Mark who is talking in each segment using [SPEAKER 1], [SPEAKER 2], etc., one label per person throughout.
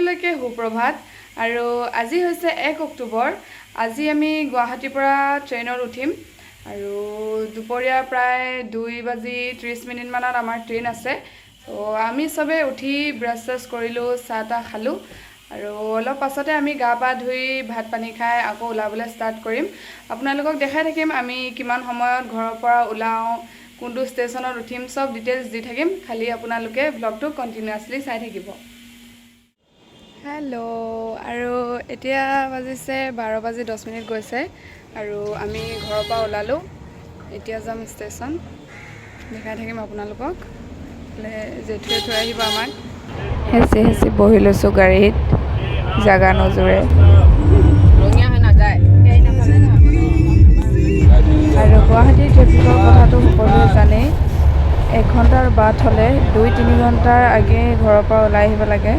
[SPEAKER 1] সকলোলৈকে সুপ্ৰভাত আৰু আজি হৈছে 1 অক্টোবৰ। আজি আমি গুৱাহাটীৰ পৰা ট্ৰেইনত উঠিম আৰু দুপৰীয়া প্ৰায় 2:30 মানত আমাৰ ট্ৰেইন আছে। তো আমি সবে উঠি ব্ৰাছ কৰিলোঁ, চাহ তাহ খালোঁ আৰু অলপ পাছতে আমি গা পা ধুই ভাত পানী খাই আকৌ ওলাবলৈ ষ্টাৰ্ট কৰিম। আপোনালোকক দেখাই থাকিম আমি কিমান সময়ত ঘৰৰ পৰা ওলাওঁ, কোনটো ষ্টেচনত উঠিম, সব ডিটেইলছ দি থাকিম। খালি আপোনালোকে ব্লগটো কণ্টিনিউৱাছলি চাই থাকিব। হেল্ল' আৰু এতিয়া বাজিছে 12:10 গৈছে আৰু আমি ঘৰৰ পৰা ওলালোঁ। এতিয়া যাম ষ্টেচন, দেখাই থাকিম আপোনালোকক। জেঠুৱে থৈ আহিব আমাক। হেঁচি বহি লৈছোঁ গাড়ীত, জাগা নোজোৰে আৰু গুৱাহাটীৰ ট্ৰেফিকৰ কথাটো সকলোৱে জানেই। 1 ঘণ্টাৰ বাট হ'লে 2-3 ঘণ্টাৰ আগে ঘৰৰ পৰা ওলাই আহিব লাগে,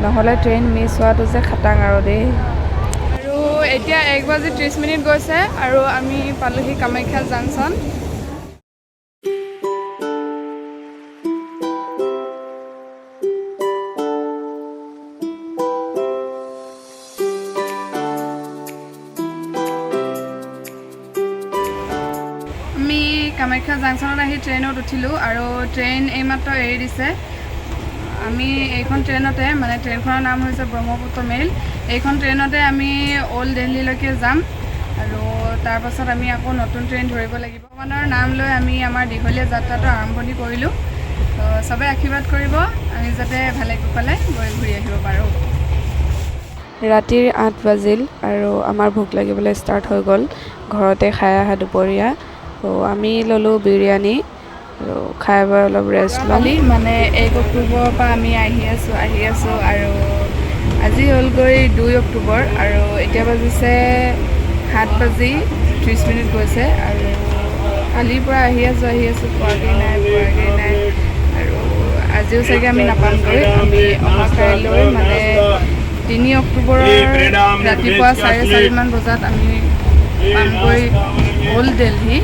[SPEAKER 1] নহ'লে ট্ৰেইন মিছ হোৱাটো যে খাটাং আৰু দেই। আৰু এতিয়া 1:30 গৈছে আৰু আমি পালোহি কামাখ্যা জাংচন। আমি কামাখ্যা জাংচনত আহি ট্ৰেইনত উঠিলোঁ আৰু ট্ৰেইন এইমাত্ৰ এৰি দিছে। আমি এইখন ট্ৰেইনতে, মানে ট্ৰেইনখনৰ নাম হৈছে ব্ৰহ্মপুত্ৰ মেইল। এইখন ট্ৰেইনতে আমি অল্ড দিল্লীলৈকে যাম আৰু তাৰপাছত আমি আকৌ নতুন ট্ৰেইন ধৰিব লাগিব। ভগৱানৰ নাম লৈ আমি আমাৰ দীঘলীয়া যাত্ৰাটো আৰম্ভণি কৰিলোঁ। তো সবে আশীৰ্বাদ কৰিব আমি যাতে ভালে কুশলে গৈ ঘূৰি আহিব পাৰোঁ। ৰাতিৰ 8 বাজিল আৰু আমাৰ ভোক লাগিবলৈ ষ্টাৰ্ট হৈ গ'ল। ঘৰতে খাই অহা দুপৰীয়া। তো আমি ল'লোঁ বিৰিয়ানী আৰু খাই বৈ অলপ ৰেষ্ট ল'ম। মানে 1 অক্টোবৰৰ পৰা আমি আহি আছোঁ আৰু আজি হ'লগৈ 2 অক্টোবৰ আৰু এতিয়া বাজিছে 7:30 গৈছে আৰু কালিৰ পৰা আহি আছোঁ পোৱাগৈ নাই আৰু আজিও চাগে আমি নাপামগৈ। আমি অহা কাইলৈ মানে 3 অক্টোবৰৰ ৰাতিপুৱা 4:30 বজাত আমি পামগৈ অল্ড দিল্লী।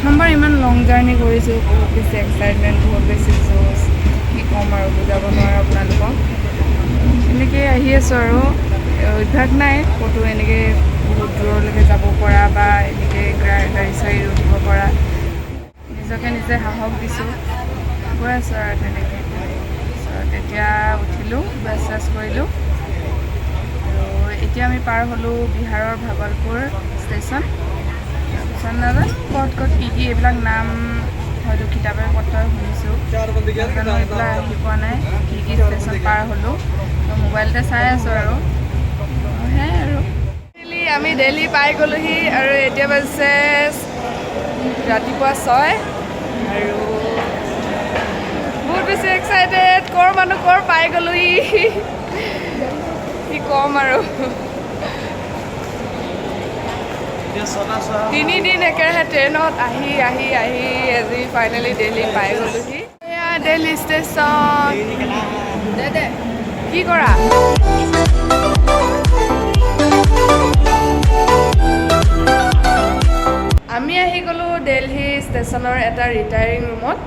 [SPEAKER 1] প্ৰথমবাৰ ইমান লং জাৰ্ণি কৰিছোঁ, বহুত বেছি এক্সাইটমেণ্ট, বহুত বেছি জোচ, কি ক'ম আৰু বুজাব নোৱাৰোঁ আপোনালোকক। এনেকৈ আহি আছোঁ আৰু অভ্যাস নাই ক'তো এনেকৈ বহুত দূৰলৈকে যাব পৰা বা এনেকৈ গাড়ী চাড়ী উঠিব পৰা। নিজকে নিজে সাহস দিছোঁ, গৈ আছোঁ আৰু তেনেকৈ। তাৰপিছত এতিয়া উঠিলোঁ, ব্ৰাছ কৰিলোঁ আৰু এতিয়া আমি পাৰ হ'লোঁ বিহাৰৰ ভাগলপুৰ ষ্টেচন। তাৰপিছত নাজানো ক'ত কি এইবিলাক নাম হয়তো কিতাপে পত্ৰই শুনিছোঁ, নাজানো, এইবিলাক আহি পোৱা নাই। কি ষ্টেচন পাৰ হ'লোঁ, তো মোবাইলতে চাই আছোঁ আৰু সেয়াই আৰু। আমি দিল্লী পাই গ'লোহি আৰু এতিয়া বাজিছে ৰাতিপুৱা 6 আৰু বহুত বেছি এক্সাইটেড। ক'ৰ পাই গ'লোহি, কি ক'ম আৰু। 3 দিন একেৰাহে ট্ৰেইনত আহি আজি ফাইনেলি দিল্লী পাই গ'লোহি। এয়া দিল্লী ষ্টেচন। কি কৰা? আমি আহি গ'লোঁ দিল্লী ষ্টেচনৰ এটা ৰিটায়াৰিং ৰুমত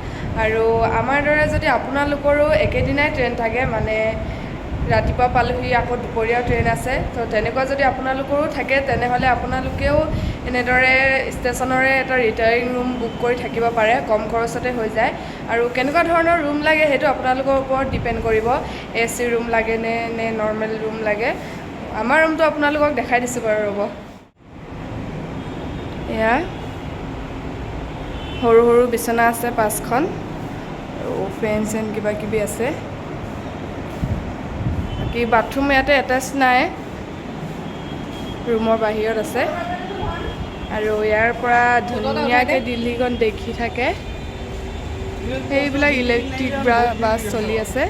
[SPEAKER 1] আৰু আমাৰ দৰে যদি আপোনালোকৰো একেদিনাই ট্ৰেইন থাকে, মানে ৰাতিপুৱা পালোহি আকৌ দুপৰীয়াও ট্ৰেইন আছে, তো তেনেকুৱা যদি আপোনালোকৰো থাকে তেনেহ'লে আপোনালোকেও এনেদৰে ষ্টেচনৰে এটা ৰিটায়াৰিং ৰুম বুক কৰি থাকিব পাৰে। কম খৰচতে হৈ যায় আৰু কেনেকুৱা ধৰণৰ ৰুম লাগে সেইটো আপোনালোকৰ ওপৰত ডিপেণ্ড কৰিব। AC ৰুম লাগে নে নৰ্মেল ৰুম লাগে। আমাৰ ৰুমটো আপোনালোকক দেখাই দিছোঁ বাৰু, ৰ'ব। এয়া সৰু বিচনা আছে 5খন আৰু ফেন কিবা কিবি আছে। বাকী বাথৰুম ইয়াতে এটেচ নাই, ৰুমৰ বাহিৰত আছে আৰু ইয়াৰ পৰা ধুনীয়াকৈ দিল্লীখন দেখি থাকে। সেইবিলাক ইলেক্ট্ৰিক বাছ চলি আছে।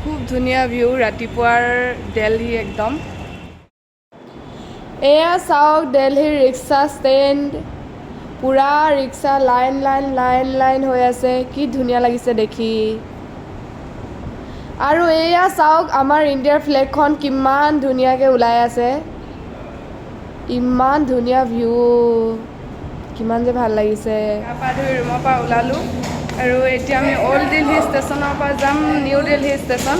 [SPEAKER 1] খুব ধুনীয়া ভিউ ৰাতিপুৱাৰ দিল্লী একদম। এয়া চাওক দিল্লীৰ ৰিক্সা ষ্টেণ্ড, পূৰা ৰিক্সা লাইন হৈ আছে, কি ধুনীয়া লাগিছে দেখি। আৰু এয়া চাওক আমাৰ ইণ্ডিয়াৰ ফ্লেগখন কিমান ধুনীয়াকৈ ওলাই আছে,
[SPEAKER 2] ইমান ধুনীয়া ভিউ, কিমান যে ভাল লাগিছে।
[SPEAKER 1] গা পা ধুই ৰুমৰ পৰা ওলালোঁ আৰু এতিয়া আমি অল্ড দিল্লী ষ্টেচনৰ পৰা যাম নিউ দিল্লী ষ্টেচন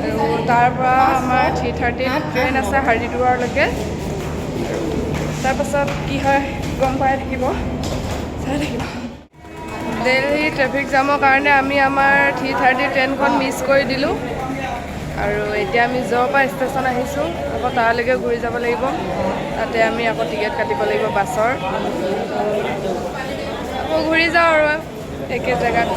[SPEAKER 1] আৰু তাৰ পৰা আমাৰ 3:30 ট্ৰেইন আছে হৰিদ্বাৰলৈকে। তাৰপাছত কি হয় গম পাই থাকিব, চাই থাকিব। দিল্লী ট্ৰেফিক জামৰ কাৰণে আমি আমাৰ 3:30 ট্ৰেইনখন মিছ কৰি দিলোঁ আৰু এতিয়া আমি য'ৰ পৰা ষ্টেচন আহিছোঁ আকৌ তালৈকে ঘূৰি যাব লাগিব। তাতে আমি আকৌ টিকেট কাটিব লাগিব বাছৰ, আকৌ ঘূৰি যাওঁ আৰু একে জেগাত।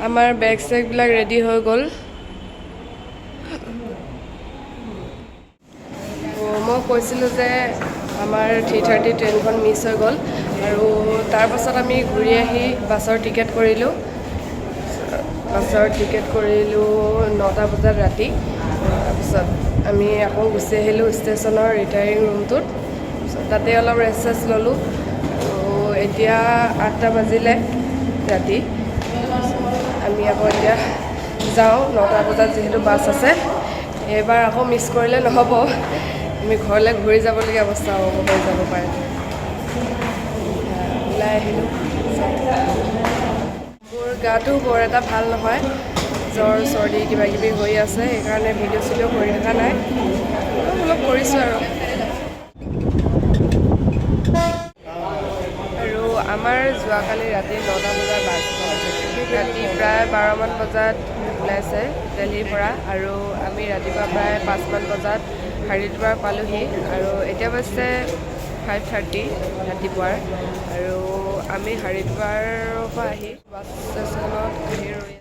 [SPEAKER 1] আমাৰ বেগ চেগবিলাক ৰেডি হৈ গ'ল। মই কৈছিলোঁ যে আমাৰ 3:30 ট্ৰেইনখন মিছ হৈ গ'ল আৰু তাৰপাছত আমি ঘূৰি আহি বাছৰ টিকেট কৰিলোঁ 9টা বজাত ৰাতি। তাৰপিছত আমি আকৌ গুচি আহিলোঁ ষ্টেচনৰ ৰিটায়াৰিং ৰুমটোত। তাতে অলপ ৰেষ্ট চেষ্ট ল'লোঁ আৰু এতিয়া 8টা বাজিলে ৰাতি। আমি আকৌ এতিয়া যাওঁ 9টা বজাত যিহেতু বাছ আছে। এইবাৰ আকৌ মিছ কৰিলে নহ'ব, আমি ঘৰলৈ ঘূৰি যাবলগীয়া অৱস্থা হ'ব যাব পাৰে। ওলাই আহিলোঁ। মোৰ গাটো বৰ এটা ভাল নহয়, জ্বৰ চৰ্দি কিবা কিবি হৈ আছে, সেইকাৰণে ভিডিঅ' চিডিঅ' কৰি থকা নাই, অলপ কৰিছোঁ আৰু আমাৰ যোৱাকালি ৰাতি 9টা বজাৰ বাছখন ৰাতি প্ৰায় 12মান বজাত ওলাইছে দিল্লীৰ পৰা আৰু আমি ৰাতিপুৱা প্ৰায় 5মান বজাত হৰিদ্বাৰ পালোঁহি আৰু এতিয়া বাজছে 5:30 ৰাতিপুৱাৰ আৰু আমি হৰিদ্বাৰৰ পৰা আহি বাছ ষ্টেচনত আহি ৰৈ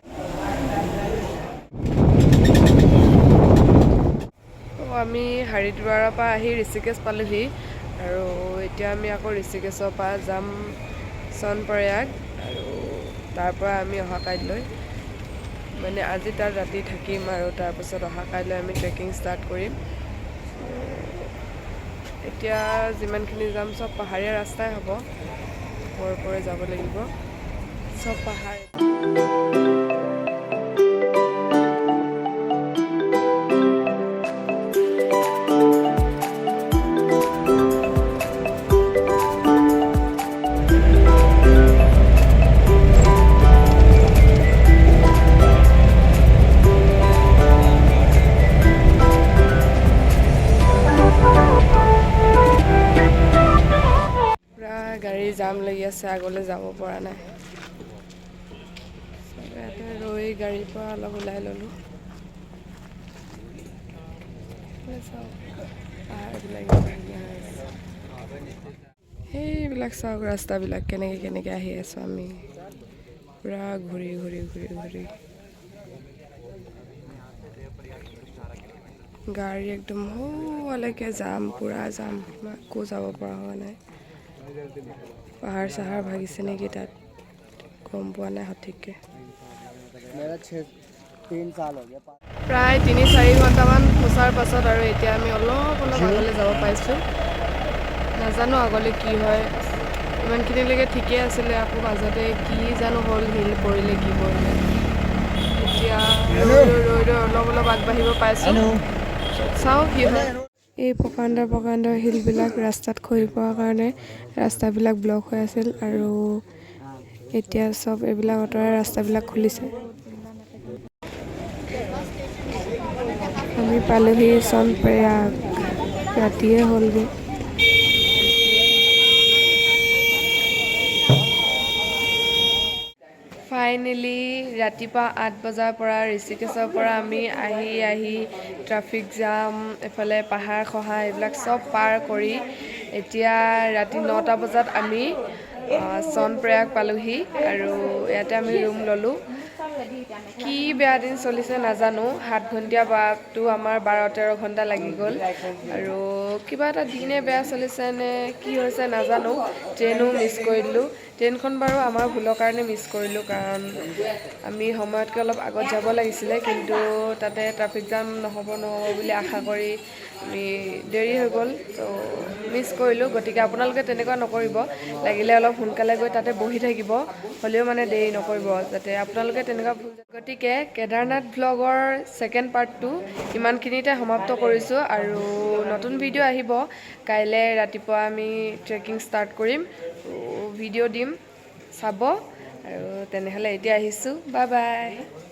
[SPEAKER 1] আমি হৰিদ্বাৰৰ পৰা আহি ঋষিকেশ পালোঁহি আৰু এতিয়া আমি আকৌ ঋষিকেশৰ পৰা যাম চনপ্ৰয়াগ আৰু তাৰ পৰা আমি অহা কাইলৈ মানে আজি তাত ৰাতি থাকিম আৰু তাৰপিছত অহা কাইলৈ আমি ট্ৰেকিং ষ্টাৰ্ট কৰিম। এতিয়া যিমানখিনি যাম চব পাহাৰীয়া ৰাস্তাই হ'ব, ওপৰে যাব লাগিব, চব পাহাৰ। গাড়ী জাম লাগি আছে, আগলৈ যাব পৰা নাই। ইয়াতে ৰৈ গাড়ীৰ পৰা অলপ ওলাই ল'লোঁ। সেইবিলাক চাওক ৰাস্তাবিলাক কেনেকৈ আহি আছোঁ আমি পূৰা ঘূৰি গাড়ী একদম হোৱালৈকে যাম, পূৰা যাম, আকৌ যাব পৰা হোৱা নাই। পাহাৰ চাহাৰ ভাগিছে নেকি তাত, গম পোৱা নাই সঠিককৈ। প্ৰায় 3-4 ঘণ্টামান খোচাৰ পাছত আৰু এতিয়া আমি অলপ আগলৈ যাব পাইছোঁ। নাজানো আগলৈ কি হয়, ইমানখিনিলৈকে ঠিকেই আছিলে, আকৌ মাজতে কি জানো হ'ল, হিল পৰিলে কি কৰিলে। এতিয়া ৰৈ অলপ আগবাঢ়িব পাইছোঁ, চাওঁ কি হয়। এই প্ৰকাণ্ড শিলবিলাক ৰাস্তাত খহি পোৱাৰ কাৰণে ৰাস্তাবিলাক ব্লক হৈ আছিল আৰু এতিয়া চব এইবিলাক আঁতৰাই ৰাস্তাবিলাক খুলিছে। আমি পালোহি চনপ্ৰয়াগ, ৰাতিয়ে হ'লগৈ। ফাইনেলি ৰাতিপুৱা 8 বজাৰ পৰা ঋষিকেশৰ পৰা আমি আহি ট্ৰাফিক জাম, এফালে পাহাৰ খহা এইবিলাক চব পাৰ কৰি এতিয়া ৰাতি 9টা বজাত আমি চনপ্ৰয়াগ পালোঁহি আৰু ইয়াতে আমি ৰুম ল'লোঁ। কি বেয়া দিন চলিছে নাজানো, 7 ঘণ্টীয়া বাছটো আমাৰ 12-13 ঘণ্টা লাগি গ'ল আৰু কিবা এটা দিনে বেয়া চলিছে নে কি হৈছে নাজানো। ট্ৰেইনো মিছ কৰি দিলোঁ, ট্ৰেইনখন বাৰু আমাৰ ভুলৰ কাৰণে মিছ কৰিলোঁ, কাৰণ আমি সময়তকৈ অলপ আগত যাব লাগিছিলে, কিন্তু তাতে ট্ৰাফিক জাম নহ'ব বুলি আশা কৰি
[SPEAKER 2] আমি দেৰি হৈ গ'ল ত' মিছ কৰিলোঁ গতিকে আপোনালোকে তেনেকুৱা নকৰিব লাগিলে অলপ সোনকালে গৈ তাতে বহি থাকিব হ'লেও মানে দেৰি নকৰিব যাতে আপোনালোকে তেনেকুৱা ভুল গতিকে কেদাৰনাথ ভ্লগৰ ছেকেণ্ড পাৰ্টটো ইমানখিনিতে সমাপ্ত কৰিছোঁ আৰু নতুন ভিডিঅ' আহিব কাইলৈ ৰাতিপুৱা আমি ট্ৰেকিং ষ্টাৰ্ট কৰিম ভিডিঅ' দিম চাব আৰু তেনেহ'লে এতিয়া আহিছোঁ বাই বাই